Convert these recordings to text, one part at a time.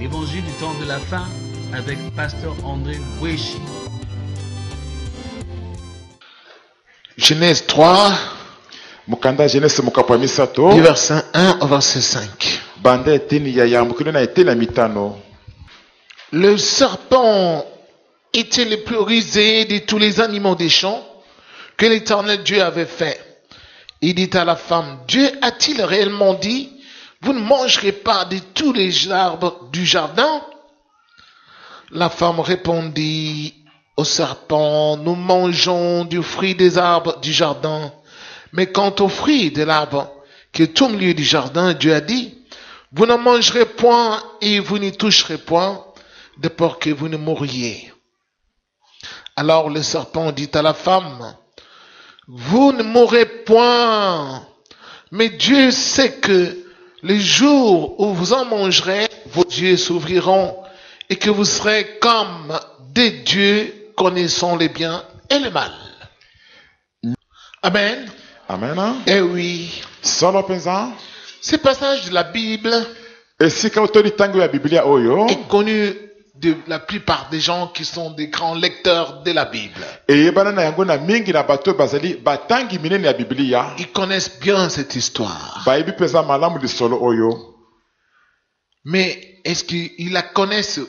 Évangile du temps de la fin avec Pasteur André Bouéchi. Genèse 3, Mukanda Genèse mukapwa misato. du verset 1 au verset 5. Banda eteni ya yambukile na eteni mitano. Le serpent était le plus rusé de tous les animaux des champs que l'Éternel Dieu avait fait. Il dit à la femme, Dieu a-t-il réellement dit, vous ne mangerez pas de tous les arbres du jardin? La femme répondit au serpent, nous mangeons du fruit des arbres du jardin. Mais quant au fruit de l'arbre qui est au milieu du jardin, Dieu a dit, vous ne mangerez point et vous n'y toucherez point, de peur que vous ne mouriez. Alors le serpent dit à la femme, vous ne mourrez point, mais Dieu sait que le jour où vous en mangerez, vos yeux s'ouvriront et que vous serez comme des dieux connaissant le bien et le mal. Amen. Amen. Eh oui, Solo penza. ce passage de la Bible Esika otori tango ya Biblia oyo. est connu de la plupart des gens qui sont des grands lecteurs de la Bible. Eyebana na yango na mingi na bato bazali batangi minene ya Biblia. Ils connaissent bien cette histoire. Bayebi penza malamu lisolo oyo. Mais est-ce qu'ils la connaissent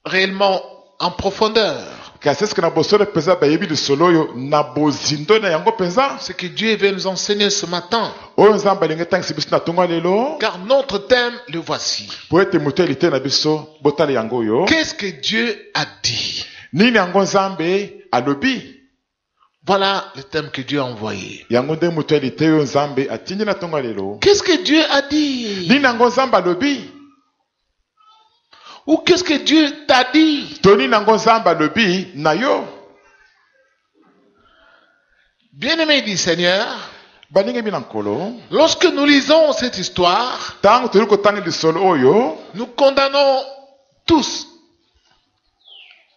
réellement en profondeur? Kasi eske na bosolo penza bayebi lisolo oyo na bozindo na yango penza. Ce que Dieu veut nous enseigner ce matin. Oyo nzambe alingi tangisi biso na tongo lelo. Car notre thème, le voici. Po ete moto elite na biso botala yango oyo. Qu'est-ce que Dieu a dit? Nini yango nzambe alobi. Voilà le thème que Dieu a envoyé. Yango nde moto elite oyo nzambe atindi na tongo lelo. Qu'est-ce que Dieu a dit? Nini yango nzambe alobi. Ou qu'est-ce que Dieu t'a dit? Toni nango nzambe alobi na yo. Bien-aimé du Seigneur, Baningi bina nkolo. lorsque nous lisons cette histoire, Tango toli kotanga lisolo oyo. nous condamnons tous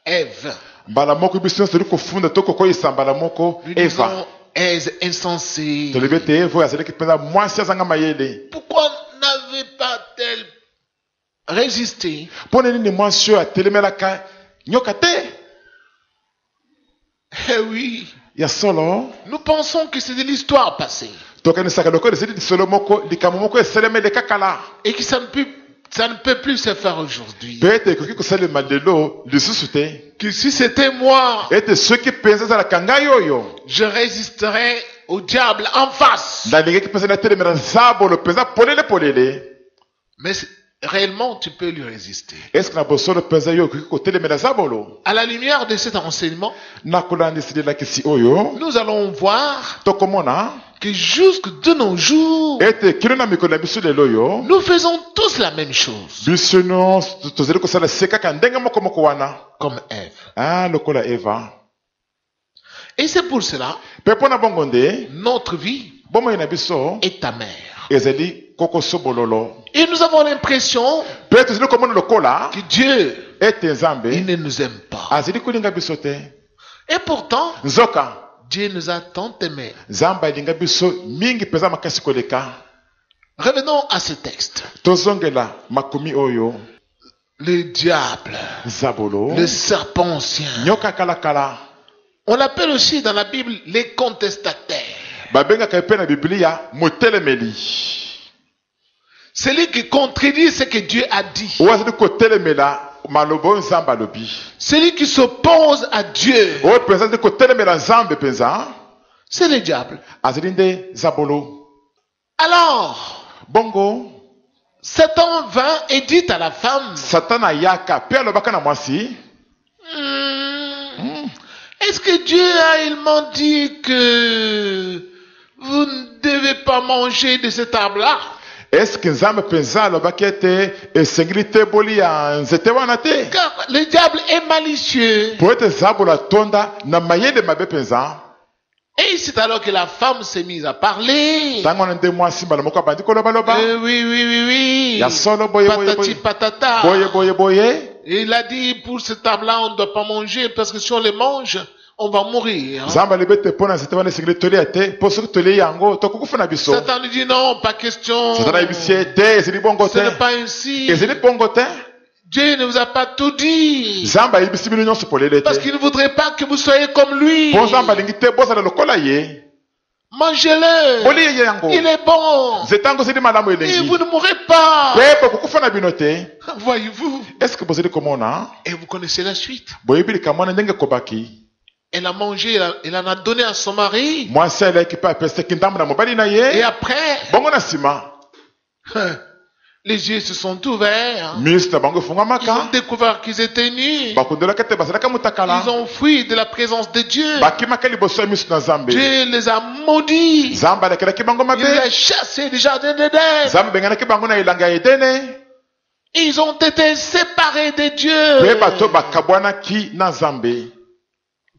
Ève. Mbala moko biso toli kofunda toko koyisa mbala moko Nous Eva. disons Ève insensée. Tolibi ete Eva azalaki penza mwasi azanga mayele. Pourquoi n'avait pas-elle résisté? Mpo nini mwasi oyo atelemelaka nyoka te? Eh oui, Ya solo. nous pensons que c'est de l'histoire passée Tokanisaka lokola ezali lisolo moko likambo moko eselemeli kaka la. et que ça ne peut plus se faire aujourd'hui. Mpe ete ekoki kosalema lelo lisusu te. Que si c'était moi, Ete soki penza ezalaka ngai oyo. je résisterais au diable en face. Nalingaki penza natelemela nzabolo penza polele. Mais réellement, tu peux lui résister. Eske na bosolo penza yo ekoki kotelemela zabolo. À la lumière de cet enseignement, Nakolandisilelaki si oyo. nous allons voir Tokomona. que jusque de nos jours, Ete kino na mikolo na biso lelo yo. nous faisons tous la même chose, Biso nyonso tozali kosala se kaka ndenge moko wana. comme Ève. Ah, lokola Eva. Et c'est pour cela, Mpe mpo na bongo nde notre vie bomoi na biso est amère. ezali koko sobololo. Et nous avons l'impression Mpe tozali komona lokola que Dieu, ete nzambe il ne nous aime pas. azali kolinga biso te. Et pourtant, Nzoka Dieu nous a tant aimés. nzambe alinga biso mingi mpenza makasi koleka. Revenons à ce texte. Tozongela makomi oyo. Le diable, Zabolo. le serpent ancien. Nyoka kalakala. On l'appelle aussi dans la Bible les contestataires. Babengaka epe na Biblia motelemeli. Celui qui contredit ce que Dieu a dit. Oyo azali kotelemela maloba oyo nzambe alobi. Celui qui s'oppose à Dieu. Oyo mpenza azali kotelemela nzambe mpenza. C'est le diable. Azali nde zabolo. Alors, Bongo. Satan vint et dit à la femme, Satan ayaka pe alobaka na mwasi. est-ce que Dieu a réellement dit que vous ne devez pas manger de cet arbre-là? Est-ce que nzambe penza alobaki ete esengeli te boli ya nzete wana te? Car le diable est malicieux. Po ete zabolo atonda na mayele mabe penza. Et c'est alors que la femme s'est mise à parler. Tango wana nde mwasi mbala moko abandi kolobaloba. Oui. Ya solo boye Patati patata. boye. Et il a dit, pour cet arbre-là, on ne doit pas manger, parce que si on le mange, on va mourir. Nzambe alibete mpona nzete wana esengeli tolia te po soki tolie yango tokokufa na biso. Satan lui dit non, pas question. Satan ayebisi ete ezali bongo Ce n'est te. pas ainsi. Ezali bongo te. Dieu ne vous a pas tout dit. nzambe ayebisi bino nyonso polele Parce te qu'il ne voudrait pas que vous soyez comme lui. mpo nzambe alingi te bozala lokola ye Mangez-le. bolie ye yango Il est bon. nzete yango ezali malamu Et elengi vous ne mourrez pas. mpe bokokufa na bino te Voyez-vous. est-ce que bozali komona Et vous connaissez la suite. boyebi likambo wana ndenge ekobaki Elle a mangé, elle en a donné à son mari. mwasi aleki mpe apesaki ndambo na mobali na Et ye après, bongo na nsima les yeux se sont ouverts. miso na bango Ils ont efungwamaka découvert qu'ils étaient nus. bakundelaka te bazalaka motakala Ils ont fui de la présence de Dieu. bakimaka liboso ya miso na nzambe Dieu les a maudits. nzambe alekelaki bango Il les a mabe chassés du jardin d'Éden. nzambe abenganaki bango na elanga ya edene Ils ont été séparés de mpe Dieu. bato bakabwanaki na nzambe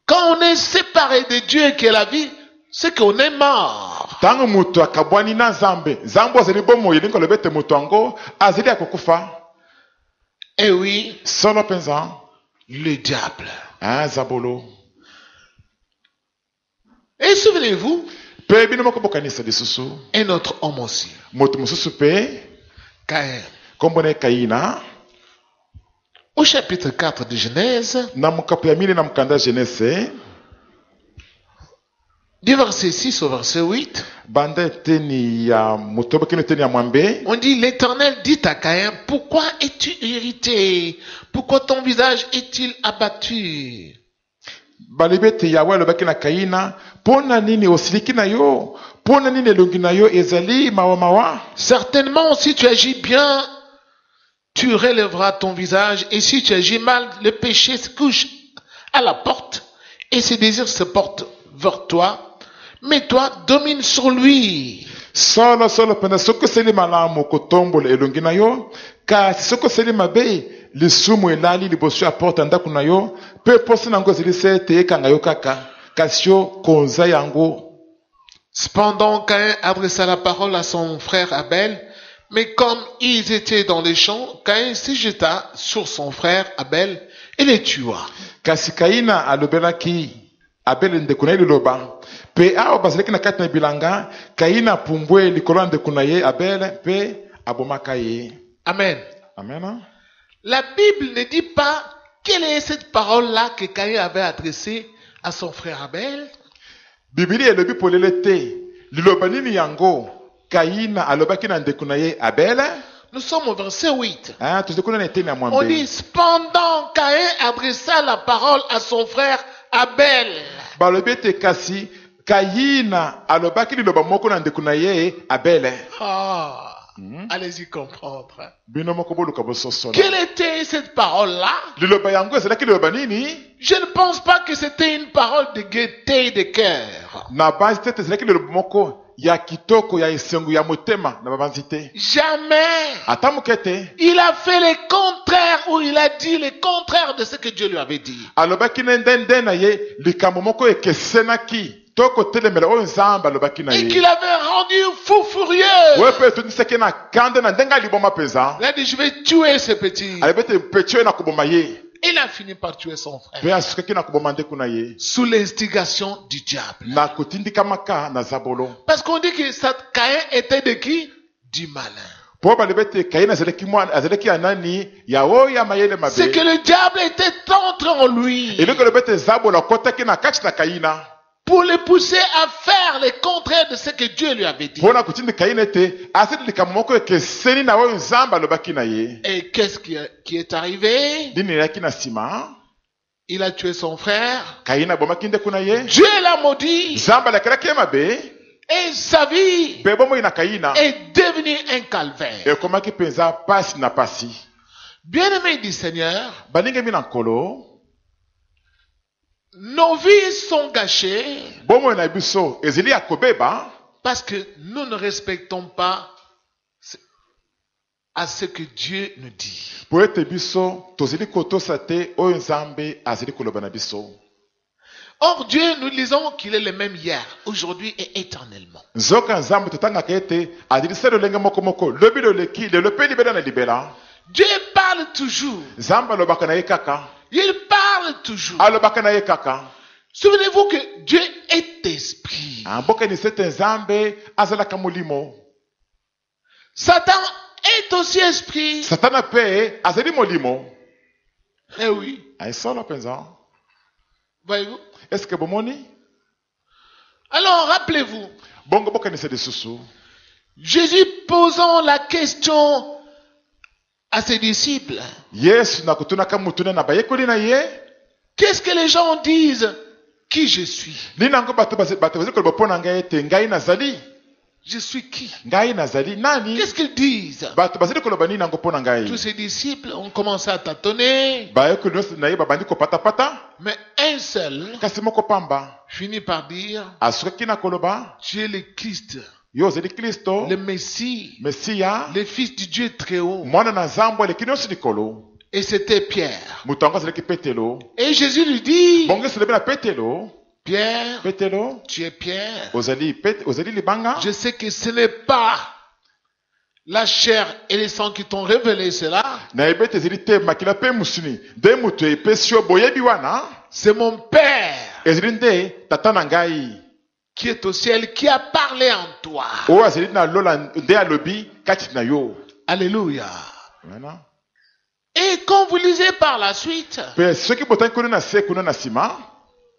Quand on est séparé de Dieu qui est la vie, c'est qu'on est mort. ntango moto akabwani na nzambe nzambe azali bomoi elingi olobi ete moto yango azali ya kokufa Et oui, solo mpenza le diable. zabolo Et souvenez-vous, mpe bino moko bokanisa lisusu un autre homme aussi, moto mosusu mpe Caïn. nkombo na ye kayina Au chapitre 4 de Genèse, na mokapo ya mili na mokanda ya genese du verset 6 au verset 8, banda eteni ya motoba kino eteni ya mwambe on dit, l'Éternel dit à Caïn, pourquoi es-tu irrité? Pourquoi ton visage est-il abattu? balobi ete yawe alobaki na kayina mpo na nini osiliki na yo mpo na nini elongi na yo ezali mawa Certainement, si tu agis bien, tu relèveras ton visage, et si tu agis mal, le péché se couche à la porte, et ses désirs se portent vers toi, mais toi, domine sur lui. solo mpenza soki osali malamu kotombola elongi na yo kasi soki osali mabe lisumu elali liboso ya porte ya ndako na yo mpe poso na yango ezali se ete ekanga yo kaka kasi yo konza yango. Cependant, Caïn adressa la parole à son frère Abel, mais comme ils étaient dans les champs, Caïn se jeta sur son frère Abel et le tua. kasi kayina alobelaki abele ndeko na ye liloba mpe awa bazalaki na kati na bilanga kayina apumbwe likolo ya ndeko na ye abele mpe abomaka ye. Amen. Amen. La Bible ne dit pas quelle est cette parole-là que Caïn avait adressée à son frère Abel. bibili elobi polele te liloba nini yango kayina alobaki na ndeko na ye abele. Nous sommes au verset 8. tozali kuna na eteni ya On mwambe dit, cependant, Caïn adressa la parole à son frère Abel. balobi ete kasi kayina alobaki liloba moko na ndeko na ye abele. Allez-y comprendre. bino moko boluka bososola Quelle était cette parole-là? liloba yango ezalaki liloba nini Je ne pense pas que c'était une parole de gaieté de cœur. na banzi te ete ezalaki liloba moko ya kitoko ya esengo ya motema na babanzi te Jamais. ata moke te. Il a fait le contraire ou il a dit le contraire de ce que Dieu lui avait dit. alobaki na ndende na ye likambo moko ekesenaki to kotelemela oyo nzambe alobaki na Et ye qu'il avait rendu fou furieux. oyo mpe etondisaki na kande na ndenge aliboma mpenza Il a dit, je vais tuer ce petit. alobi ete mpeti oyo na koboma ye Il a fini par tuer son frère. mpe asukaki na koboma ndeko na ye Sous l'instigation du diable. na kotindikamaka na zabolo Parce qu'on dit que Caïn était de qui? Du malin. mpo balobi ete kayina azalaki ya nani ya oyo ya mayele C'est que mabe le diable était entré en lui elingi olobi ete zabolo akotaki na kati na kayina pour le pousser à faire le contraire de ce que Dieu lui avait dit. mpo na kotindi kayina ete asali likambo moko ekeseni na oyo nzambe alobaki na ye. Et qu'est-ce qui est arrivé? nini eyaki na nsima Il a tué son frère. kayina abomaki ndeko na ye Dieu l'a maudit. nzambe alakelaki ye mabe Et sa vie mpe bomoi na kayina est devenue un calvaire. ekomaki mpenza pasi na pasi. Bien-aimés du Seigneur, baningemi na nkolo nos vies sont gâchées bomoi na biso ezali ya kobeba parce que nous ne respectons pas à ce que Dieu nous dit. po ete biso tozali kotosa te oyo nzambe azali koloba na biso. Or Dieu, nous lisons qu'il est le même hier, aujourd'hui et éternellement. nzoka nzambe totangaka ete azali se lolenge moko lobi loleki lelo mpe libela na libela. Dieu parle toujours. nzambe alobaka na ye kaka Il parle toujours. alobaka na ye kaka. Souvenez-vous que Dieu est esprit. mbokanisi ete nzambe azalaka molimo. Satan est aussi esprit. Satana pe azali molimo. Eh oui. Aisolo penza. Voyez-vous? Est-ce que bomoni? Alors, rappelez-vous, Bongo boka ni sede susu. Jésus posant la question à ses disciples. Yesu na kutuna kamutune na bayekoli na ye. Qu'est-ce que les gens disent? Qui je suis? Ninango bato bazi ko bopona ngai te ngai nazali. Je suis qui? Ngai nazali nani? Qu'est-ce qu'ils disent? Bato bazi ko loba ninango pona ngai. Tous ces disciples ont commencé à tâtonner. Bayekoli na ye babandi ko pata. Mais un seul Kasi moko pamba. finit par dire, Asuki na koloba. tu es le Christ, Yo zeli Kristo. le Messie, Mesia. le Fils du Dieu très haut. Mwana na zambo le kinosi likolo. Et c'était Pierre. Mutango zeli ki petelo. Et Jésus lui dit, Bongo selebe na petelo. Pierre, Petelo. tu es Pierre. Ozali libanga. Je sais que ce n'est pas la chair et le sang qui t'ont révélé cela. Na ebete zeli te makila pe musuni. De mutu epesio boyebi wana. C'est mon Père Ezeli nde tata na ngai. qui est au ciel qui a parlé en toi. O azeli na lola nde alobi kati na yo. Alléluia. Voilà. Et quand vous lisez par la suite, Pe soki botani kono na se kono na sima.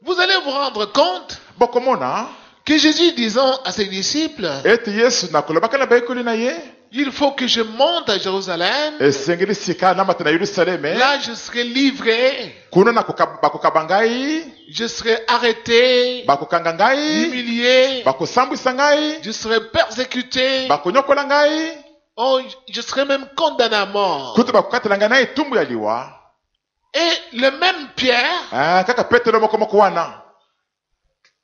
vous allez vous rendre compte Bokomona. que Jésus disant à ses disciples, Ete Yesu na kolobaka na bayekoli na ye. il faut que je monte à Jérusalem. Esengeli sika na mata na Yerusaleme. Là, je serai livré, Kuna na bakokaba ngai. je serai arrêté, Bakokanga ngai. humilié, Bakosambwisa ngai. je serai persécuté. Bakonyokola ngai. Oh, je serai même condamné à mort. Kutu bakokatela ngai na etumbu ya liwa. Et le même Pierre, Kaka petelo moko wana.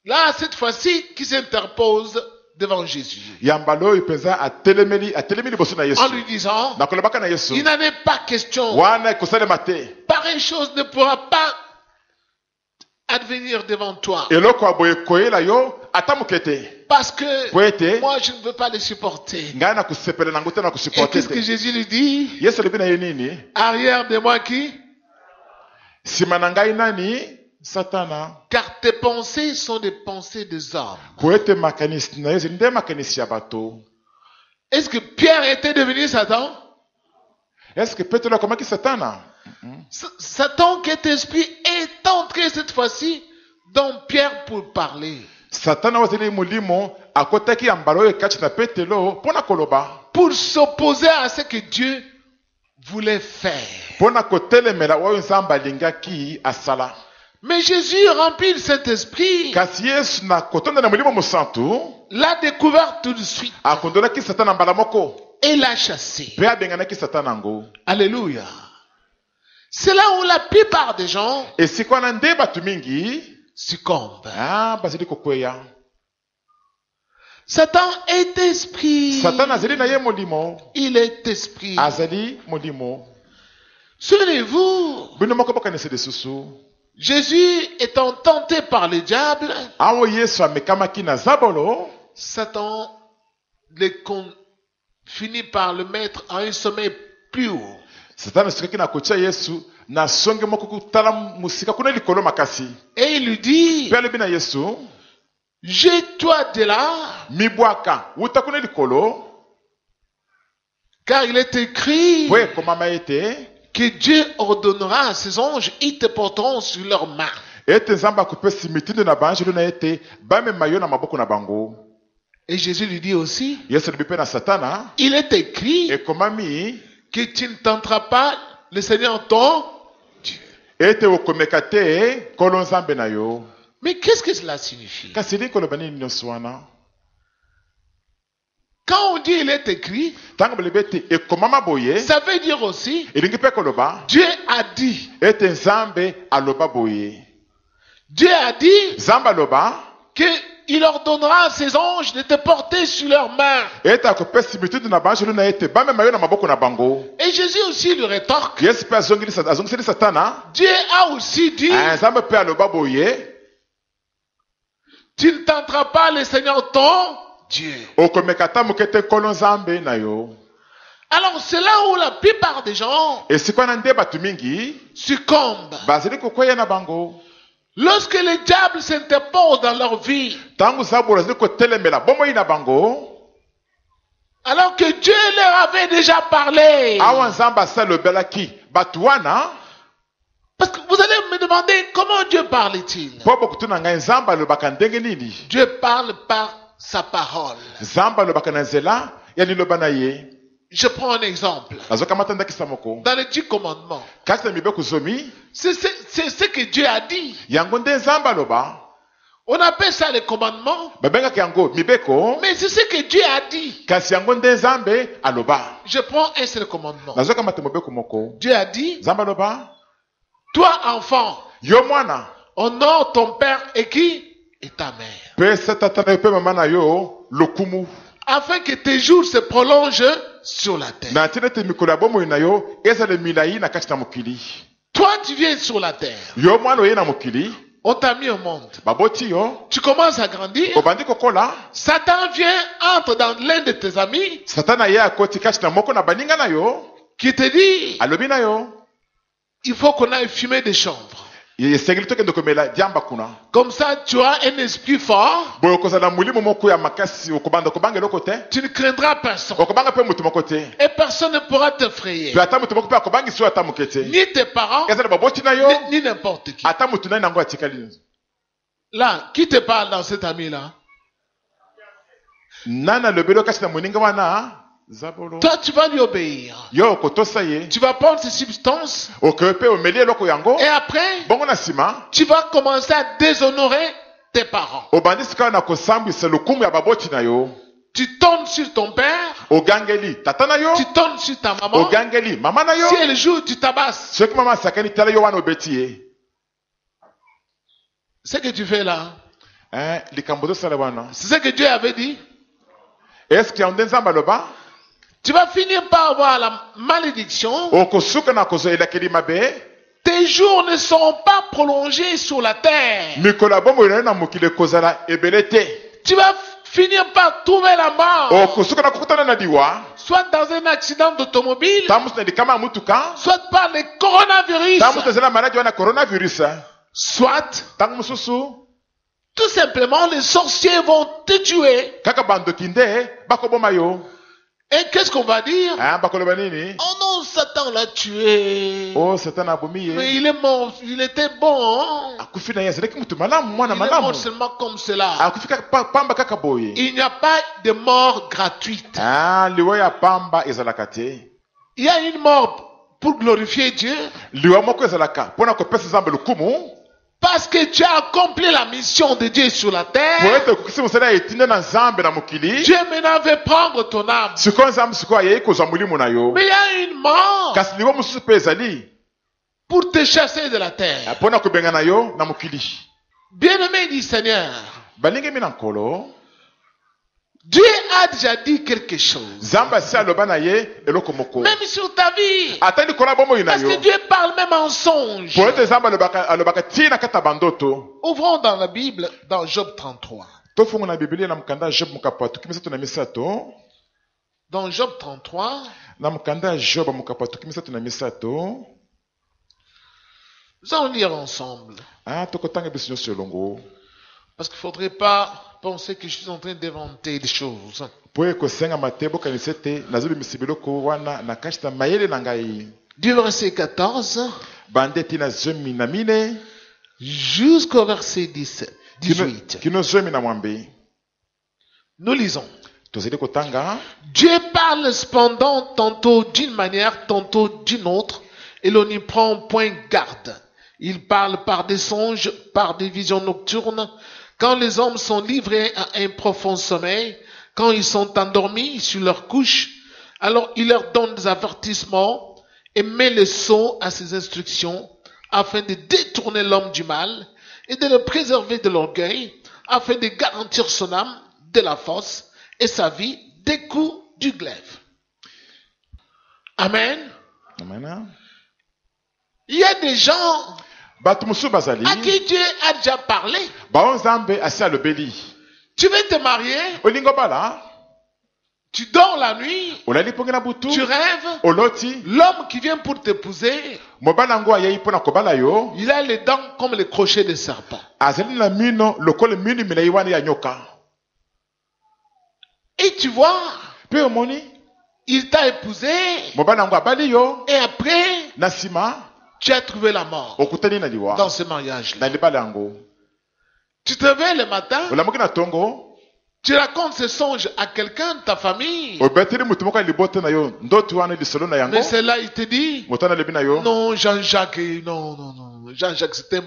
là, cette fois-ci, qui s'interpose devant Jésus, Yambalo ipenza atelemeli boso na Yesu. en lui disant, Na kolobaka na Yesu. il n'en est pas question. Wana kosalema te. Pareille chose ne pourra pas advenir devant toi. Eloko aboye koyela yo atamukete. Parce que Poete. moi, je ne veux pas les supporter. Ngai na kusepele na ngute na Et kusuporte qu'est-ce que te. Jésus lui dit? Yesu lebi na ye nini? Arrière de moi qui? Sima na ngai nani? Satana. Car tes pensées sont des pensées des hommes. Poete makanisi na Yesu nde makanisi ya bato. Est-ce que Pierre était devenu Satan? Est-ce que petelo akomaki Satana? Satan qui est esprit est entré cette fois-ci dans Pierre pour parler. Satana wazeli mulimo akotaki yambalo oyo kati na petelo pona koloba. Pour s'opposer à ce que Dieu voulait faire. Pona kotelemela oyo nzambe alingaki asala. Mais Jésus, rempli du Saint-Esprit, Kasi Yesu na kotonda na mulimo mosantu l'a découvert tout de suite akondolaki Satana mbala moko. et l'a chassé. Pe abenganaki Satana ngo. Alléluia. C'est là où la plupart des gens Esika wana nde bato mingi succombent. bazali kokweya. Satan est esprit. Satana azali na ye molimo. Il est esprit. Azali molimo. Souvenez-vous, Bino moko bokanisi lisusu. Jésus étant tenté par le diable, Awo Yesu amekamaki na zabolo. Satan finit par le mettre à un sommet plus haut. Satana asikaki na kotia Yesu na songe moko kutala musika kuna likolo makasi. Et il lui dit, Pe alobi na Yesu, jette-toi de là, mibwaka wuta kuna likolo. car il est écrit Po ekomama ete que Dieu ordonnera à ses anges, ils te porteront sur leurs mains. ete nzambe akopesi mitindo na banjelo na ete bamema yo na maboko na bango. Et Jésus lui dit aussi, Yesu alobi pe na Satana, il est écrit ekomami que tu ne tenteras pas le Seigneur ton Dieu. ete okomeka te kolo nzambe na yo. Mais qu'est-ce que cela signifie? Kasi elingi koloba nini nyonso wana? Quand on dit il est écrit, Ntango balobi ete ekomama boye, ça veut dire aussi, elingi mpe koloba Dieu a dit. ete nzambe aloba boye. Dieu a dit Nzambe aloba qu'il ordonnera à ses anges de te porter sur leurs mains. ete akopesi mitindo na banjelo na ete bamema yo na maboko na bango. Et Jésus aussi lui rétorque, Yesu mpe azongiseli Satana, Dieu a aussi dit, nzambe mpe aloba boye, tu ne tenteras pas le Seigneur ton Dieu. okomeka ta moke te kolo nzambe na yo. Alors c'est là où la plupart des gens Esika wana nde bato mingi succombent. bazali kokweya na bango. Lorsque le diable s'interpose dans leur vie, Ntango zabolo azali kotelemela bomoi na bango, Alors que Dieu leur avait déjà parlé. awa nzambe asalobelaki bato wana Parce que vous allez me demander comment Dieu parle-t-il. mpo bokutuna ngai nzambe alobaka ndenge nini. Dieu parle par sa parole. nzambe alobaka na nzela ya liloba na ye. Je prends un exemple. azokamata ndakisa moko Dans les 10 commandements, kasi na mibeko zomi c'est ce que Dieu a dit. yango nde nzambe aloba. On appelle ça les commandements, babengaka yango mibeko mais c'est ce que Dieu a dit. kasi yango nde nzambe aloba. Je prends un seul commandement. nazokamata mobeko moko Dieu a dit, nzambe aloba toi enfant, yo mwana honore ton père et qui? Et ta mère. pesa tata na yo mpe mama na yo lokumu Afin que tes jours se prolongent sur la terre. na ntina ete mikolo ya bomoi na yo ezala milai na kati na mokili. Toi, tu viens sur la terre. yo mwana oye na mokili On t'a mis au monde. baboti yo Tu commences à grandir. obandi kokola Satan vient, entre dans l'un de tes amis satana ye akoti kati na moko na baninga na yo qui te dit, alobi na yo il faut qu'on aille fumer des chanvres. esengeli tokende komela diamba kuna Comme ça, tu auras un esprit fort. boye okozala molimo moko ya makasi okobanda kobanga eloko te Tu ne craindras personne. okobanga mpe moto moko te Et personne ne pourra t'effrayer. mpe ata moto moko mpe akobangisi oyo ata moke te Ni tes parents, ezala baboti na yo ni n'importe qui. ata motu nani yango atikali. Là, qui te parle dans cet ami-là? nani alobeli okati na moninga wana zabolo Toi, tu vas lui obéir. yo okotosa ye Tu vas prendre ces substances okoyo mpe omeli eloko yango et après, bongo na nsima tu vas commencer à déshonorer tes parents. obandi sika na kosambwisa lokumu ya baboti na yo. Tu tombes sur ton père, ogangeli tata na yo tu tombes sur ta maman. ogangeli mama na yo Si elle joue, tu tabasses. soki mama asakani tala yo wana obeti ye. Ce que tu fais là, likambo tosala wana c'est ce que Dieu avait dit. eske yango nde nzambe aloba Tu vas finir par avoir la malédiction. okosuka na kozwa elakeli mabe Tes jours ne seront pas prolongés sur la terre. mikolo ya bomoi na yo na mokili ekozala ebele te. Tu vas finir par trouver la mort. okosuka na kokutana na liwa Soit dans un accident d'automobile, ta mosu na likama ya mutuka soit par le coronavirus, ta mosu ezala maladi wana coronavirus soit ntango mosusu tout simplement les sorciers vont te tuer. kaka bandoki nde bakoboma yo. Et qu'est-ce qu'on va dire? bakoloba nini? Oh non, Satan l'a tué. o satana abomi ye Mais il est mort, il était bon. Hein? akufi na ye azalaki mutu malamu mwana Il est malamu mort seulement comme cela. akufi kaka pamba kaka boye. Il n'y a pas de mort gratuite. liwa ya pamba ezalaka te. Il y a une mort pour glorifier Dieu. liwa moko ezalaka mpona kopesa nzambe lokumu Parce que tu as accompli la mission de Dieu sur la po terre. ete okokisi mosala ya etinda na nzambe na mokili. Dieu maintenant veut prendre ton âme. sikoyo nzambe sikoyo ayei kozwa molimo na yo. Mais il y a une mort kasi liwa mosusu mpe ezali pour te chasser de la terre. mpona kobenga na yo na mokili. Bien-aimé du Seigneur, balingemi na nkolo Dieu a déjà dit quelque chose. nzambe asi aloba na ye eloko moko Même sur ta vie. ata likolo ya bomoi na Parce yo que Dieu parle même en songe. po ete nzambe alobaka ntina kati ya bandoto. Ouvrons dans la Bible, dans Job 33. tofungo na bibilia na mokanda ya job mokapo tuki misato na misato. Dans Job 33, na mokanda ya job mokapo tuki misato na misato. nous allons lire ensemble. tokotanga biso nyonso elongo Parce qu'il ne faudrait pas penser que je suis en train d'inventer des choses. po ekosengama te bokanisi ete nazobimisa biloko wana na kati na mayele na ngai. Du verset 14 bande ntina zomi na mine jusqu'au verset 18. kino zomi na mwambe. Nous lisons. tozali kotanga. Dieu parle cependant tantôt d'une manière, tantôt d'une autre, et l'on n'y prend point garde. Il parle par des songes, par des visions nocturnes, quand les hommes sont livrés à un profond sommeil, quand ils sont endormis sur leur couche, alors il leur donne des avertissements et met le sceau à ses instructions, afin de détourner l'homme du mal et de le préserver de l'orgueil, afin de garantir son âme de la force et sa vie des coups du glaive. Amen. Amen. Il y a des gens bato mosusu bazali à qui Dieu a déjà parlé. bao nzambe asi alobeli. Tu veux te marier, olingo bala tu dors la nuit, olali mpongi na butu tu rêves, oloti l'homme qui vient pour t'épouser, mobali yango ayei mpona kobala yo il a les dents comme les crochets de serpent. azali na mino lokola mino milai wana ya nyoka. Et tu vois, Pe omoni il t'a épousé mobali yango abali yo et après na nsima tu as trouvé la mort okutani na liwa dans ce mariage-là. na libala yango. Tu te réveilles le matin, Olamuki na tongo tu racontes ce songe à quelqu'un de ta famille. obeteli mutu moko libote na yo ndoto wana lisolo na yango Mais celle-là, il te dit, motana lebi na yo non, Jean-Jacques, non. Jean-Jacques, c'était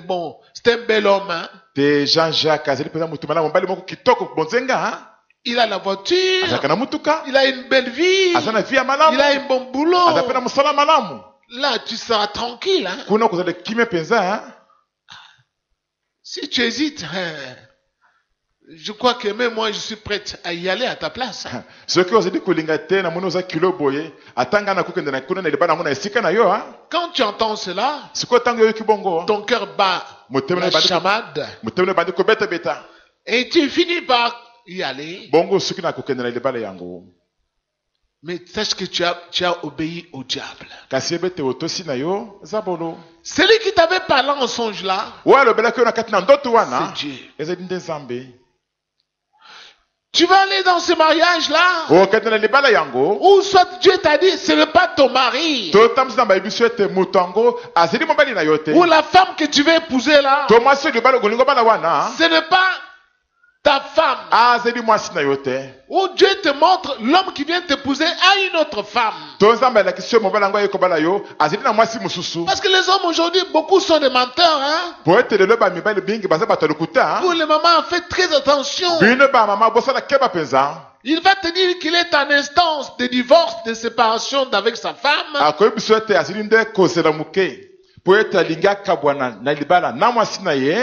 un bel homme. Hein. te Jean-Jacques azali peza mutu malamu mobali moko kitoko bonzenga Il a la voiture, azalaka na mutuka il a une belle vie, aza na vie ya malamu il a un bon boulot. aza pe na mosala malamu Là, tu seras tranquille. Hein. kuna kozala kimia penza. Si tu hésites, je crois que même moi, je suis prête à y aller à ta place. Hein. soki ozali kolinga te na moni oza kilo boye atanga na kokende na kuna na libala yango na esika na yo Quand tu entends cela, sikoyo ntango oyoki bongo ton cœur bat motema la na ebandi chamade motema na ebandi kobetabeta et tu finis par y aller. bongo soki na kokende na libala yango Mais sache que tu as obéi au diable. kasi yeba ete otosi na yo eza bolo Celui qui t'avait parlé en songe là, oyo alobelaki yo na kati na ndoto wana c'est Dieu. ezali nde nzambe. Tu vas aller dans ce mariage-là, okende na libala yango ou soit Dieu t'a dit, ce n'est pas ton mari, totambusi na bayebi so ete moto yango azali mobali na yo te ou la femme que tu veux épouser là, to mwasi oyo libala olingo bala wana ce n'est pas ta femme. azali mwasi na yo te Ou Dieu te montre l'homme qui vient t'épouser à une autre femme. to nzambe alakisi yo mobali yango aye kobala yo azali na mwasi mosusu Parce que les hommes aujourd'hui, beaucoup sont des menteurs. Hein? po ete lelo bamibali bingi baza bato ya lokuta Pour les mamans, faites très attention. bino bamama bosala keba mpenza Il va te dire qu'il est en instance de divorce, de séparation d'avec sa femme. akoyebi so ete azali nde kozela moke po ete alingi akabwana na libala na mwasi na ye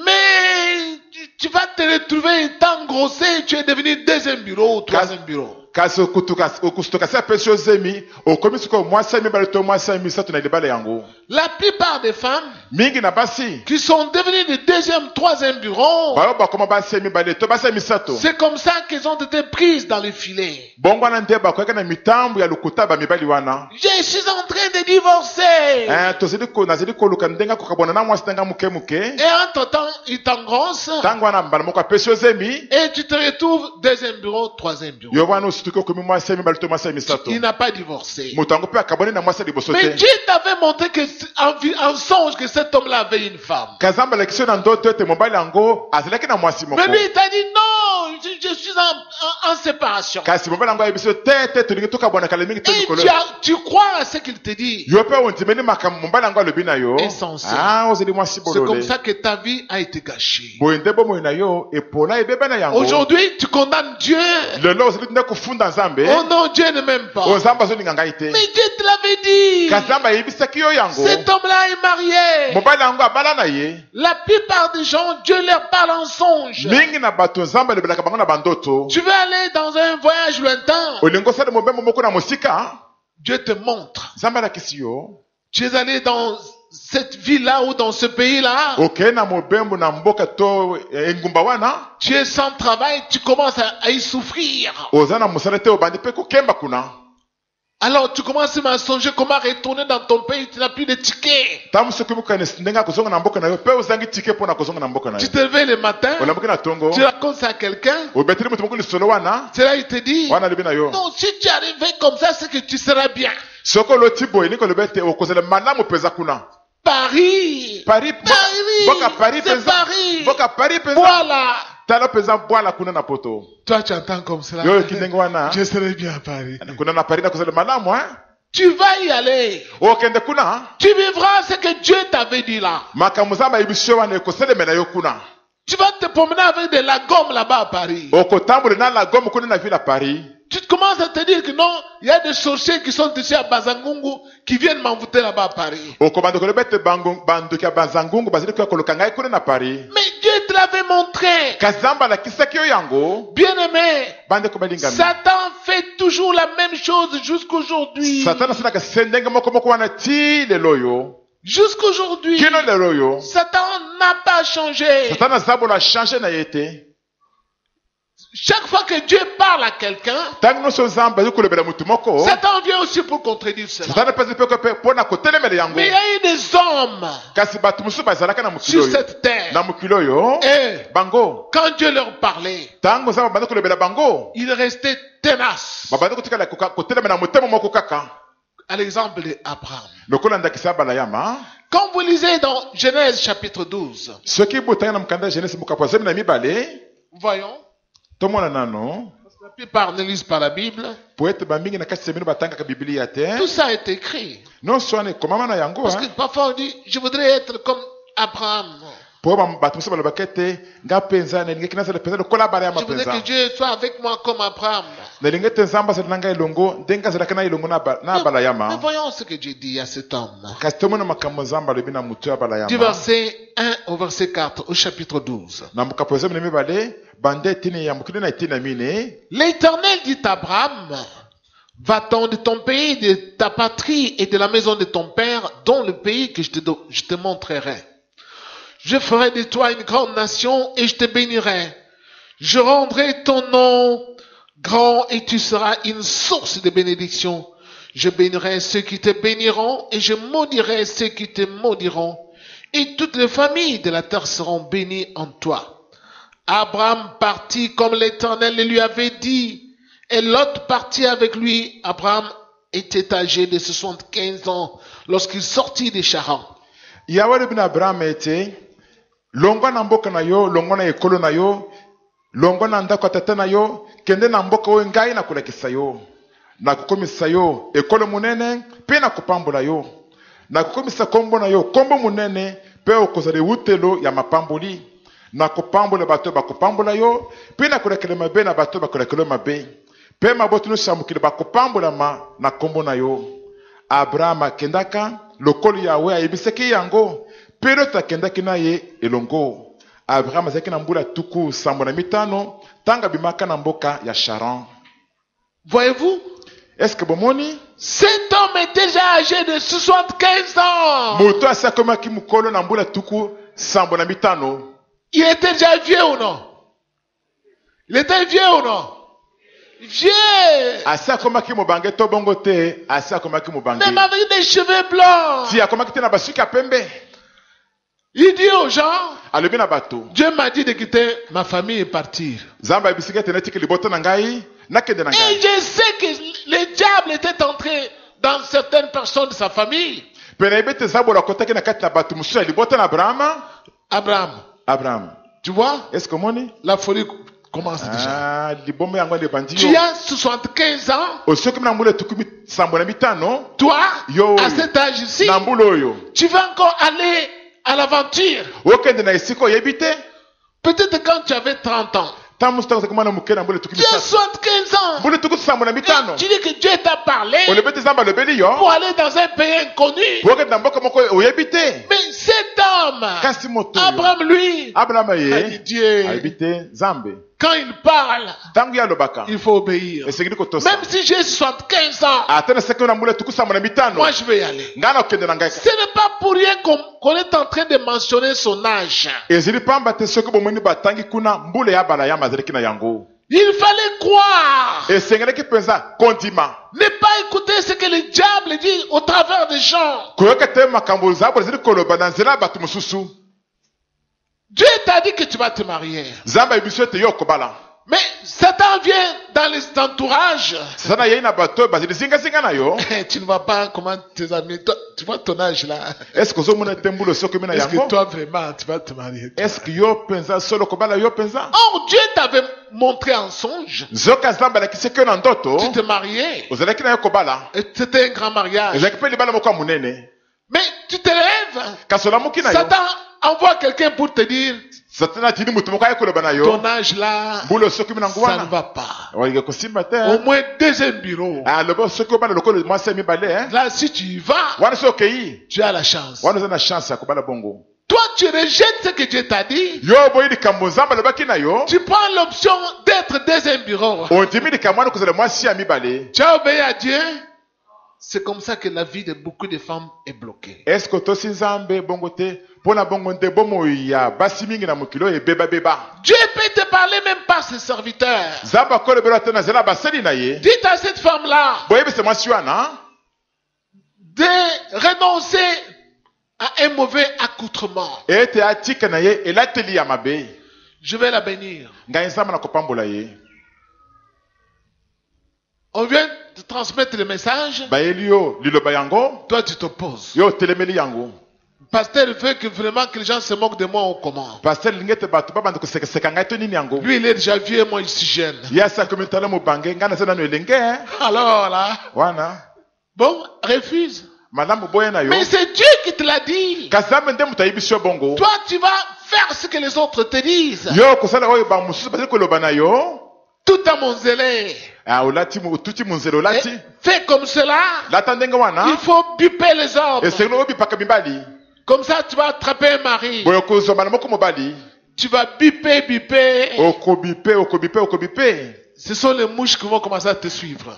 Mais tu vas te retrouver étant engrossé et tu es devenu deuxième bureau ou troisième bureau. kasi okusutoka si apesi yo zemi okomi sikoyo mwasi ya mibale to mwasi ya misato na libala yango. La plupart des femmes mingi na basi qui sont devenues de deuxième, troisième bureau, bayo bakoma basi ya mibale to basi ya misato c'est comme ça qu'elles ont été prises dans le filet. bongo wana nde bakoyaka na mitambo ya lokuta bamibali wana. Je suis en train de divorcer. nazali koluka ndenge akokabwana na mwasi ndenge moke Et entre-temps, il t'engrosse ntango wana mbala moko apesi yo zemi et tu te retrouves deuxième bureau, troisième bureau. yo wana osutuki okomi mwasi ya mibale to mwasi ya misato Il n'a pas divorcé. moto yango mpe akabwani na mwasi ya liboso Mais te. Dieu t'avait montré que en songe que cet homme-là avait une femme. kazamba alakisi yo na ndoto ete mobali yango azalaki na mwasi moko Mais lui, il t'a dit non, je suis en séparation. kasi mobali yango ayebisi yo te tolingi tokabwanaka mingi te Et likolo tu crois à ce qu'il te dit. yo mpe ondimeli makambo mobali yango alobi na yo Insensé. ozali mwasi C'est comme bolole ça que ta vie a été gâchée. boye nde bomoi na yo epola ebebe na yango. Aujourd'hui, tu condamnes Dieu. lelo ozali nde kofunda nzambe Oh non, Dieu ne m'aime pas. nzambe azolinga ngai te Mais Dieu te l'avait dit. kasi nzambe ayebisaki yo yango Cet homme-là est marié. mobali yango abala na ye. La plupart des gens, Dieu leur parle en songe. mingi na bato nzambe alobelaka bango na bandoto Tu veux aller dans un voyage lointain. olingi osala mobembo moko na mosika Dieu te montre. nzambe alakisi yo Tu es allé dans cette ville-là ou dans ce pays-là. okei na mobembo na mboka to engumba wana Tu es sans travail, tu commences à y souffrir. oza na mosala te obandi mpe kokemba kuna. Alors tu commences à songer comment retourner dans ton pays, tu n'as plus de tickets. ntango soki okokanisi ndenge akozonga na mboka na yo mpe ozangi tike mpo na kozonga na mboka na Tu yo te réveilles le matin, olambuki na tongo tu racontes ça à quelqu'un, obeteli moto moko lisolo wana c'est là il te dit, wana alobi na yo non, si tu arrives comme ça, c'est que tu seras bien. soki oloti boye nini kolobi ete okozala malamu mpenza kuna. Paris, Paris mboka Paris c'est mpenza Paris. mboka Paris mpenza Voilà. tala mpenza bwala kuna na poto Toi tu entends comme cela. yo oyoki ndenge wana Je serai bien à Paris. kuna na Paris nakozala malamu Tu vas y aller. okende kuna Tu vivras ce que Dieu t'avait dit là. makambo nzambe ayebisi yo wana ekosalemela yo kuna. Tu vas te promener avec de la gomme là-bas à Paris. okotambola na lagome kuna na ville à Paris. Tu commences à te dire que non, il y a des sorciers qui sont ici à Bazangungu qui viennent m'envoûter là-bas à Paris. okobanda koloba ete bandoki ya banzangungu bazali koya koluka ngai kuna na Paris. Mais Dieu te l'avait montré. kasi nzambe alakisaki yo yango. Bien-aimé, bandeko balingami Satan fait toujours la même chose jusqu'aujourd'hui. satana asalaka se ndenge moko moko wana ti lelo oyo Jusqu'aujourd'hui, kino lelo oyo Satan n'a pas changé. satana aza bolo achange na ye te. chaque fois que Dieu parle à quelqu'un, ntango nyonso nzambe azi kolobela mutu moko Satan vient aussi pour contredire cela. satana mpe azi mpe mpona kotelemela yango Mais il y a eu des hommes kasi bato mosusu bazalaka na mokili sur oyo cette terre. na mokili oyo Et bango quand Dieu leur parlait, ntango nzambe abandi kolobela bango ils restaient tenaces. babandi kotikala kotelemela motema moko kaka À l'exemple d'Abraham. lokola ndakisa ya balayama Quand vous lisez dans Genèse chapitre 12, soki botanga na mokanda ya genese mokapo zomi na mibale voyons, tomona nano la plupart ne lisent pas la Bible. po ete bamingi na kati ya bino batangaka biblia te Tout ça est écrit. nyonso wana ekomama na yango Parce que parfois on dit, je voudrais être comme Abraham. po bato mosusu balobaka ete nga mpenza nalingaki nazala mpenza lokola balayama Je voudrais mpenza que Dieu soit avec moi comme Abraham. nalingi ete nzambe azali na ngai elongo ndenge azalaka na elongo na Mais balayama voyons ce que Dieu dit à cet homme. kasi tomona makambo nzambe alobi na motu ya Du balayama verset 1 au verset 4, au chapitre 12. na mokapo ya zomi na mibale banda etini ya mokili na etini na mine L'Éternel dit à Abraham, va-t'en de ton pays, de ta patrie et de la maison de ton père, dans le pays que je te montrerai. Je ferai de toi une grande nation et je te bénirai. Je rendrai ton nom grand et tu seras une source de bénédiction. Je bénirai ceux qui te béniront et je maudirai ceux qui te maudiront. Et toutes les familles de la terre seront bénies en toi. Abraham partit comme l'Éternel le lui avait dit. Et Lot partit avec lui. Abraham était âgé de 75 ans lorsqu'il sortit de Charan. yawe alobi na abraham ete longwa na mboka na yo longwa na ekolo na yo longwa na ndako ya tata na yo kende na mboka oyo ngai nakolakisa yo nakokomisa yo ekolo monene mpe nakopambola yo nakokomisa kombo na yo kombo monene mpe okozala ewutelo ya mapamboli nakopambola bato oyo bakopambola yo mpe nakolakela mabe na bato oyo bakolakela yo mabe mpe mabota nyonso ya mokili bakopambolama na kombo na yo. Abraham akendaka lokolo yawe ayebisaki yango mpe Lot akendaki na ye elongo. Abraham azalaki na mbula tuku 105 ntango abimaka na mboka ya Charan. Voyez-vous? Est-ce que bomoni? Cet homme est déjà âgé de 75 ans. Moto asakomaki mukolo na mbula tuku 105. Il était déjà vieux ou non? Il était vieux ou non? Vieux. Asakomaki mobange to bongo te, asakomaki mobange. Même avec des cheveux blancs. Si akomaki te na basuki ya pembe. Il dit aux gens, Alobi na bato. Dieu m'a dit de quitter ma famille et partir. Zamba bisika tenetiki liboto na ngai, nakende na Et ngai. je sais que le diable était entré dans certaines personnes de sa famille. Pena ibete zabola kotaki na kati na bato musu ya liboto na Abraham. Abraham. Tu vois? Est-ce que moni? La folie commence déjà. Ah, libombe yango de bandio. Tu as 75 ans. Osoki na mbula tukumi 105. Toi, Yo. à cet âge-ci, Na mbula oyo. tu vas encore aller à l'aventure. Okende na esiko yebite. Peut-être quand tu avais 30 ans. Tamu sitaka kama na mukena mbula tukumi Tu as 75 ans. mbula tuku 105. Tu dis que Dieu t'a parlé Olebete zamba lobeli yo. pour aller dans un pays inconnu. Okende na mboka moko oyebite. Mais cet homme, Kasi moto. yo. Abraham, lui, Abraham a dit ye. Dieu, Ayebite zambe. quand il parle, Tangu ya lobaka. il faut obéir. Esengeli kotosa. Même si j'ai 75 ans, Atana seko na mbula tuku 105. moi je vais y aller. Ngana okende na ngai. Ce n'est pas pour rien qu'on est en train de mentionner son âge. Ezili pamba te soki bomoni batangi kuna mbula ya bala ya mazaliki na yango. Il fallait croire. Esengeleki penza kondima. Ne pas écouter ce que le diable dit au travers des gens. Koyoka te makambo zabo ezili koloba na nzela bato mususu. Dieu t'a dit que tu vas te marier. Zamba ebiso te yo kobala. Mais Satan vient dans les entourages. Sana yei na bato bazili zinga na yo. Tu ne vois pas comment tes amis, toi, tu vois ton âge là. Est-ce que zo mona tembulo soki mina Est-ce que yango? toi vraiment tu vas te marier? Est-ce que yo penza solo kobala yo penza? Or Dieu t'avait montré en songe. Zoka zamba la kiseke na ndoto. Tu te mariais. Ozalaki na yo kobala. Et c'était un grand mariage. Ezalaki pe libala moko munene. Mais tu te lèves. Kasola muki na yo. Satan envoie quelqu'un pour te dire Satana tini mutu moko aye koloba na yo. ton âge là, Mbulo soki mina ça ne ngwana. va pas. Oye kosimba te. Au moins deuxième bureau. Ah lobo soki obala lokolo mwasi mibale hein. Là, si tu y vas, Wana soki yi. tu as la chance. Wana zana chance ya kobala bongo. Toi, tu rejettes ce que Dieu t'a dit. Yo boyi likambo nzamba lobaki na yo. Tu prends l'option d'être deuxième bureau. Ondimi likambo wana kozala mwasi ya mibale. Tu as obéi à Dieu. C'est comme ça que la vie de beaucoup de femmes est bloquée. Est-ce que tosi nzambe bongo te pona bongo nde bomo ya basi mingi na mokilo ebeba beba. Dieu peut te parler même par ses serviteurs. Zamba kole bela tena zela baseli na ye. Dites à cette femme-là Boyebe se mwasi wana de renoncer à un mauvais accoutrement. ete atika na ye elateli ya mabe. Je vais la bénir. Ngai nzamba na kopambola ye. On vient de transmettre le message. Bayeli yo liloba yango Toi, tu t'opposes. yo telemeli yango. Pasteur veut que vraiment que les gens se moquent de moi ou comment? Pasteur lingete batu babanda kosekeseka ngai to nini yango. Lui, il est déjà vieux et moi, je suis jeune. Yasa komitala mo bange ngana zena no elenge. Alors là, Wana bon, refuse. madame boye na yo. Mais c'est Dieu qui te l'a dit. Kazambe nde mutayibisho bongo. Toi, tu vas faire ce que les autres te disent. Yo kosala oyo ba mususu bazali koloba na yo. Tout à mon zélé. Olati tuti munzelo olati. Fais comme cela. Lata ndenge wana. Il faut biper les hommes. Esengelo obipaka mibali. Comme ça, tu vas attraper un mari. Boyo kozomba na moko mobali. Tu vas biper. Okobipe. Ce sont les mouches qui vont commencer à te suivre.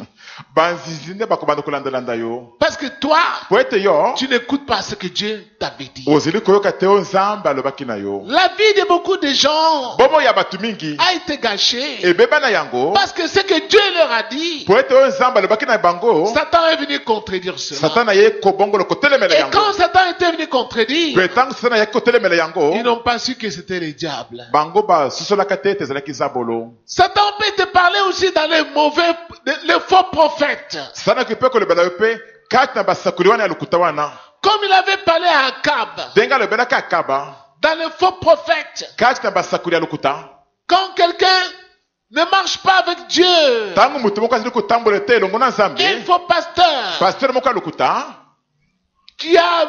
Banzizinde bakobanda kolandelanda yo. Parce que toi, Po ete yo tu n'écoutes pas ce que Dieu t'avait dit. ozeli koyoka te o nzambe alobaki na yo. La vie de beaucoup de gens Bomo ya batu mingi a été gâchée. ebeba na yango. Parce que ce que Dieu leur a dit, Po ete o nzambe alobaki na bango. Satan est venu contredire cela. Satana ye kobongolo kotelemela Et yango. quand Satan était venu contredire, Pe tango Satana ye kotelemela yango. ils n'ont pas su que c'était le diable. Bango ba susolaka te ezalaki zabolo. Satan peut te parler aussi dans les les faux prophètes. Sana kipe kolobela yo pe kati na basakuli wana ya lokuta wana. Comme il avait parlé à Akab, Denga alobelaki Akaba dans les faux prophètes. kati na basakuli ya lokuta. Quand quelqu'un ne marche pas avec Dieu, Tango mutu moko azali kotambola te elongo na Nzambe. un faux pasteur Pasteur moko ya lokuta qui a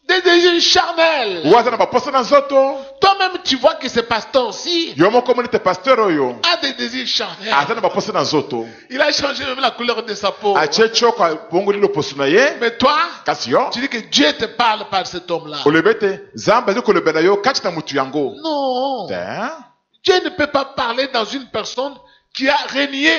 des désirs charnels, waza na baposa na nzoto. toi-même tu vois que ce pasteur aussi Yo moko moni te pasteur oyo a des désirs charnels. aza na baposa na nzoto. Il a changé même la couleur de sa peau. Atie choko bongoli loposo na ye. Mais toi, Kasi yo tu dis que Dieu te parle par cet homme-là. olobi te Nzambe azali kolobela yo kati na mutu yango. Non. Te Dieu ne peut pas parler dans une personne qui a renié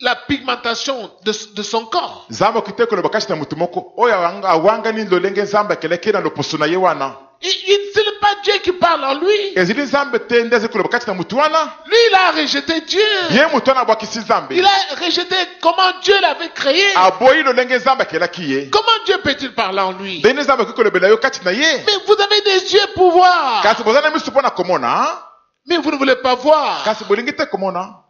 la pigmentation de son corps. Nzambe okite koloba kati na mutu moko oyo awangani lolenge Nzambe akeleki na loposo na ye wana. Ce n'est pas Dieu qui parle en lui. Ezili Nzambe te nde azali koloba kati na mutu wana. Lui, il a rejeté Dieu. Ye mutu wana abwakisi Nzambe. Il a rejeté comment Dieu l'avait créé. Aboyi lolenge Nzambe akelaki ye. Comment Dieu peut-il parler en lui? Ndenge Nzambe akoki kolobela yo kati na ye. Mais vous avez des yeux pour voir. Kasi boza na miso mpona komona. Mais vous ne voulez pas voir. Kasi bolingi te komona.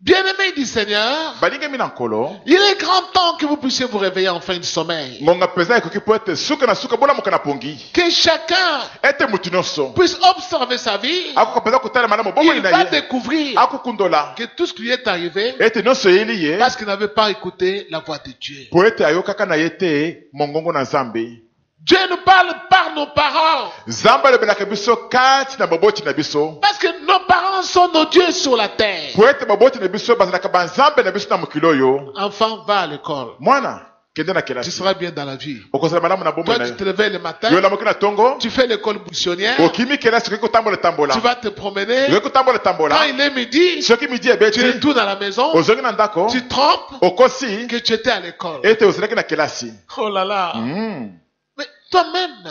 Bien-aimé du Seigneur, Balingi mina nkolo. il est grand temps que vous puissiez vous réveiller en fin de sommeil. Ngonga peza ekoki po ete suka na suka bola mokana pongi. Que chacun Ete mutu nyonso puisse observer sa vie. akoka peza kotala malamu bomoi Il na va ye. découvrir Akokundola que tout ce qui lui est arrivé, ete nyonso eyeli ye parce qu'il n'avait pas écouté la voix de Dieu. po ete ayokaka na ye te mongongo na Nzambe. Dieu nous parle par nos parents. Nzambe alobelaka biso kati na baboti na biso. Parce que nos parents sont nos dieux sur la terre. Po ete baboti na biso bazalaka banzambe na biso na mokili oyo. Enfant, va à l'école. Mwana kende na Tu kelasi. seras bien dans la vie. Okozala malamu na bomoi Toi, na tu yo. te réveilles le matin, Yo lamoki na tongo. tu fais l'école buissonnière, Okimi kelasi okoki kotambola tambola. tu vas te promener. Okoki kotambola tambola. Quand il est midi, Soki midi tu ebeti retournes à la maison, ozongi na ndako tu trompes okosi que tu étais à l'école. ete ozalaki na kelasi. Oh là là. Mais toi-même,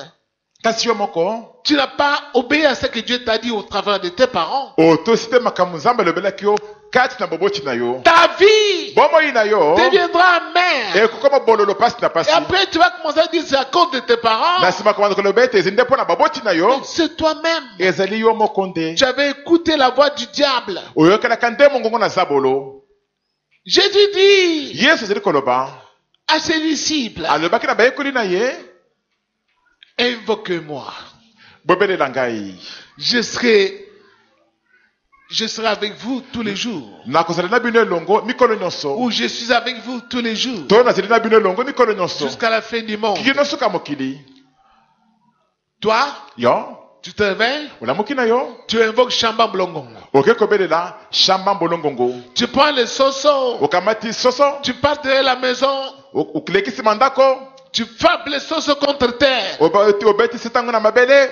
Kasi yo moko tu n'as pas obéi à ce que Dieu t'a dit au travers de tes parents. otosi te makambo Nzambe alobelaki yo kati na baboti na yo. Ta vie Bomoi na yo deviendra amère. ekokoma bololo pasi na pasi. Et après, tu vas commencer à dire c'est à cause de tes parents. Na nsima komanda koloba ete ezali nde mpo na baboti na yo. C'est toi-même. Ezali yo moko nde Tu avais écouté la voix du diable. oyokelaka nde mongongo na zabolo. Jésus dit Yesu azali koloba à ses disciples, alobaki na bayekoli na ye invoquez-moi. bobelela ngai Je serai avec vous tous les jours. nakozala na bino elongo mikolo nyonso. Ou je suis avec vous tous les jours. To nazali na bino elongo mikolo nyonso Jusqu'à la fin du monde. kiki nyonso ka mokili. Toi, Yo tu te réveilles, olamuki na yo tu invoques Shamba Blongongo. oke kobelela shamba mbolongongo. Tu prends le soso, Okamati soso tu pars de la maison, okilekisi mandako tu frappes le soso contre terre. obeti setango na mabele.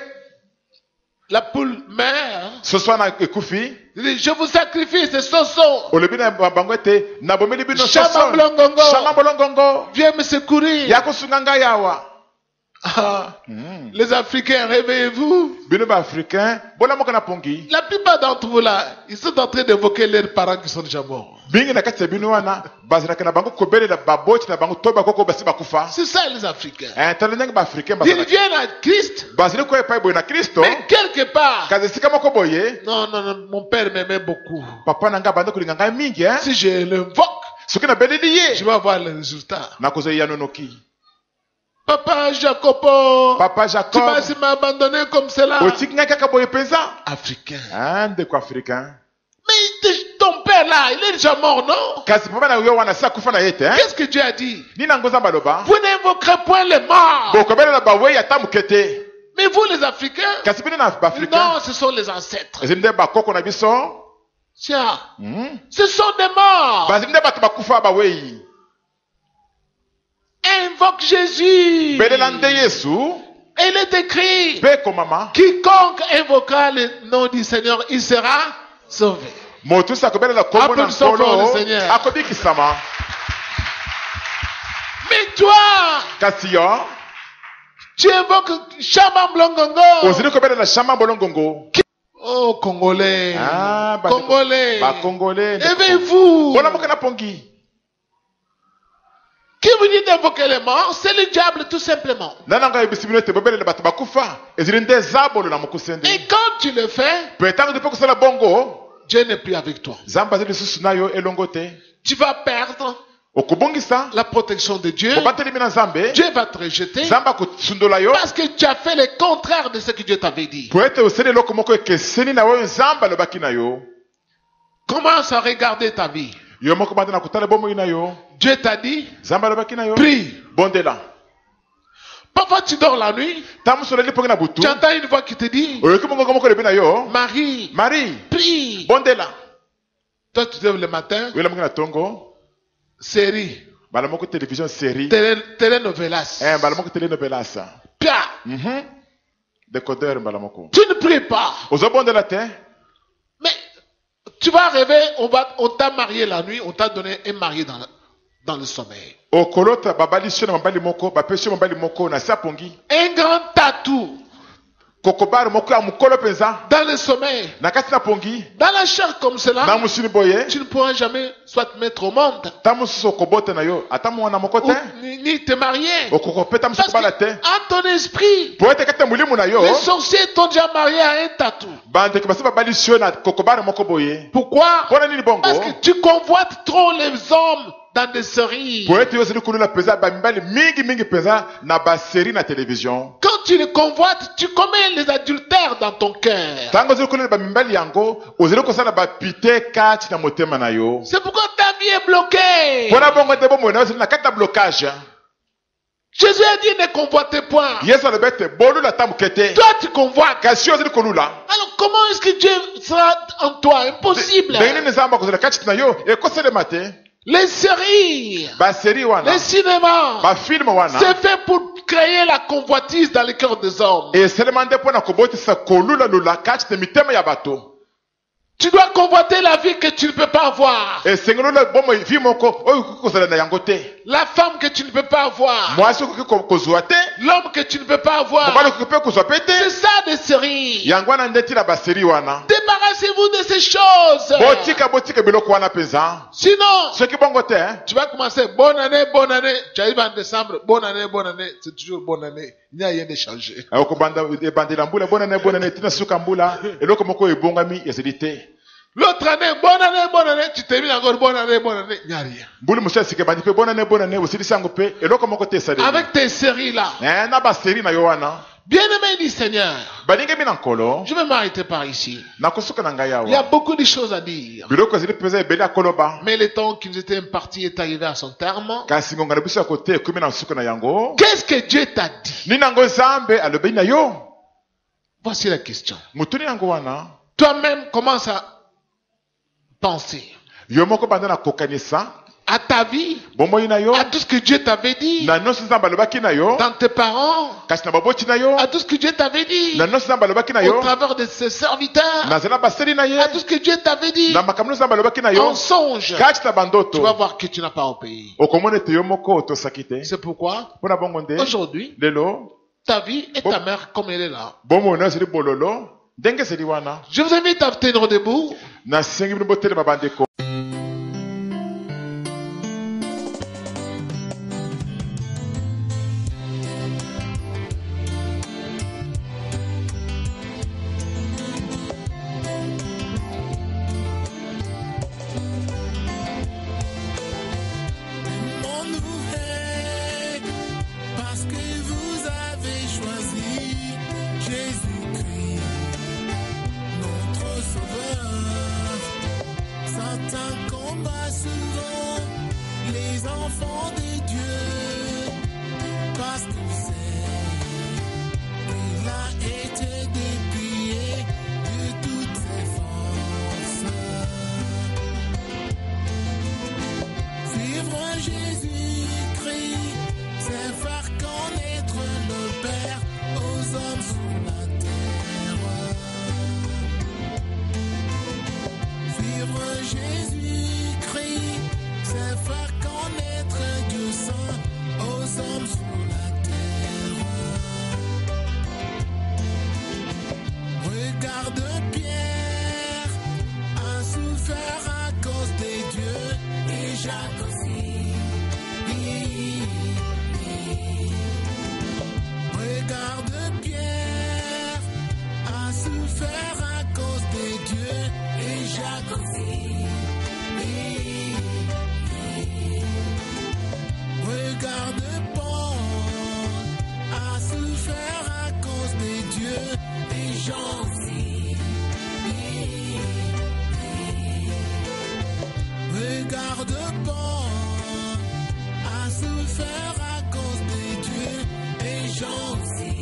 La poule meurt. soso na ekufi Il dit, je vous sacrifie, c'est Soso. olobi na bango ete nabomeli bino Shama soso Blongongo. Shama Bolongongo Viens me secourir. ya kosunga ngai awa Ah, les Africains, réveillez-vous. bino baafricain bolamoka na pongi La plupart d'entre vous là, ils sont en train d'évoquer leurs parents qui sont déjà morts. bingi na kati ya bino wana bazalaka na bango kobelela baboti na bango to bakoko basi bakufa C'est ça les Africains. tala ndenge baafricain Ils bazalaka viennent à Christ, bazali koya epai boye na kristo mais quelque part. kazi esika moko boye Non, non, non, mon père m'aimait beaucoup. papa na ngai abanda kolinga ngai mingi Si je l'invoque, soki nabeleli ye je vais avoir le résultat. nakozwa ya nonoki Papa Jacopo, papa tu jacob m'as abandonné comme cela. otiki ngai kaka boye mpenza Africain. ndeko africain Mais ton père là, il est déjà mort, non? kasi papa na yo wana si akufa na ye te Qu'est-ce que Dieu a dit? nini yango nzambe aloba Vous n'invoquerez point les morts. bokobelela bawei ata moke te Mais vous les Africains? kasi bino na baafricain Non, ce sont les ancêtres. ezali nde bakoko na biso Tiens, ce sont des morts. bazali nde bato bakufa bawei Invoque Jésus. belela nde yesu Et il est écrit, mpe ekomama quiconque invoquera le nom du Seigneur, il sera sauvé. moto osi akobelela kombo na Applaudissons pour le nkolo Seigneur. akobikisama Mais toi, kasi yo tu invoques Shama Blongongo. ozali kobelela shama bolongongo Oh, Congolais. Congolais. bakongole Éveillez-vous. bolamoka na pongi Qui vous dit d'invoquer les morts? C'est le diable, tout simplement. nana ngai yebisi bino ete bobelela bato bakufa ezali nde zabolo na Et mokusende quand tu le fais, mpe ntango mpe kosala bongo Dieu n'est plus avec toi. nzambe azali lisusu na yo elongo te Tu vas perdre okobongisa la protection de Dieu. obatelemi na nzambe Dieu va te rejeter nzambe akosundola yo parce que tu as fait le contraire de ce que Dieu t'avait dit. po ete osali eloko moko ekeseni na oyo nzambe alobaki na yo Commence à regarder ta vie. yo moko banda na kotala bomoi na yo Dieu t'a dit, nzambe alobaki na yo prie. bondela Parfois tu dors la nuit, ntango mosu olali mpongi na butu tu entends une voix qui te dit, oyoki mongongo moko elobi na yo Marie, marie prie. bondela Toi tu te lèves le matin, oyelamongi na tongo série, mbala moko télévision série telenovelas. mbala moko telenovelasa Pia, décodeur mbala moko tu ne pries pas. ozobondela te Mais tu vas rêver, on t'a marié la nuit, on t'a donné un mari dans le sommeil. okolota babalisio na mobali moko bapesi yo mobali moko na se apongi Un grand tatou kokobare moko ya mokolo mpenza dans le sommeil. na kati na pongi Dans la chair comme na cela, mosuni boye tu ne pourras jamais soit te mettre au monde, ta mosusu okobota na yo ata mwana moko ou te ni te marier. okokopeta mosusu Parce que kobala te à ton esprit, po ete kati na molimo na yo les sorciers t'ont déjà marié à un tatou. bandeko basi babalisi yo na kokobare moko boye Pourquoi? mpona nini bongo Parce que tu convoites trop les hommes dans des séries. po ete yo ozali kolula mpenza bamibali mingi mpenza na basérie na télévision Quand tu les convoites, tu commets les adultères dans ton cœur. ntango ozali kolela bamibali yango ozali kosala bapite kati na motema na yo C'est pourquoi ta vie est bloquée. mpona bongo te bomoi na yo ozali na kati na blocage Jésus a dit ne convoitez point. yesu alobi ete bolula ata moke te Toi tu convoites. kasi yo ozali kolula Alors comment est-ce que Dieu sera en toi? Impossible. ndenge nini nzambe akozala kati na yo ekosalema te Les séries, basérie wana les cinémas, bafilme wana c'est fait pour créer la convoitise dans le cœur des hommes. esalema nde mpo na kobotisa kolulalula kati na mitema ya bato Tu dois convoiter la vie que tu ne peux pas avoir. esengeli ola bomoi vi moko oyo okoki kozala na yango te La femme que tu ne peux pas avoir. mwasi okoki kozwa te L'homme que tu ne peux pas avoir. mobali okoki mpe kozwa mpe te C'est ça des séries. yango wana nde ntina basérie wana Débarrassez-vous de ces choses. botika biloko wana mpenza Sinon, soki bongo te tu vas commencer bonne année, bonne année. Tu arrives en décembre, bonne année, c'est toujours bonne année. Il n'y a rien de changé. okobanda ebandela mbula bonane tina suka mbula eloko moko ebongami ezali te L'autre année, bonne année, tu termines encore bonne année, il n'y a rien. mbuli mosusu esika ebandi mpe bonane osilisi yango mpe eloko moko te esaleli Avec tes séries là, na basérie na yo wana bien-aimé du Seigneur, balingemi na nkolo je vais m'arrêter par ici. nakosuka na ngai Il y a awa beaucoup de choses à dire. biloko ezali mpenza ebele akoloba Mais le temps qui nous était imparti est arrivé à son terme. kasi ngonga na biso ya kote ekomi na suka na yango Qu'est-ce que Dieu t'a dit? nini yango nzambe alobeli na yo Voici la question. motuni yango wana Toi-même, commence à penser, yo moko banda na kokanisa à ta vie, bomoi na yo à tout ce que Dieu t'avait dit, na nyonso nzambe alobaki na yo dans tes parents, kasi na baboti na yo à tout ce que Dieu t'avait dit, na nyonso nzambe alobaki na au yo travers de ses serviteurs, nazala baseli na ye à tout ce que Dieu t'avait dit, na makambo nyonso nzambe alobaki na yo en songe, kati na tu bandoto vas voir que tu n'as pas obéi. okomona ete yo moko otosaki te C'est pourquoi, mpona bongo nde aujourd'hui, lelo ta vie et ta mère comme elle est là. bomoi na yo ezali bololo ndenge ezali wana Je vous invite à tenir debout. nasengi bino botelema bandeko. Parce que vous avez choisi Jésus-Christ, notre Sauveur. Satan combat souvent les enfants de Dieu, parce qu'il sait qu'il a été dépouillé de toutes ses forces. Suivre Jésus-Christ, c'est faire connaître le Père aux hommes sur la terre. Suivre Jésus-Christ, c'est faire connaître Dieu Saint aux hommes sur la terre. Regarde Pierre, a souffert à cause des dieux, et Jacques aussi. Regarde Pierre, a souffert à cause des dieux, et Jacques aussi. Regarde Paul, a souffert à cause des dieux, et Jean aussi. Regarde Paul, a souffert à cause des dieux, et Jean aussi.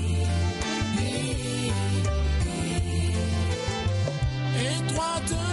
Et toi te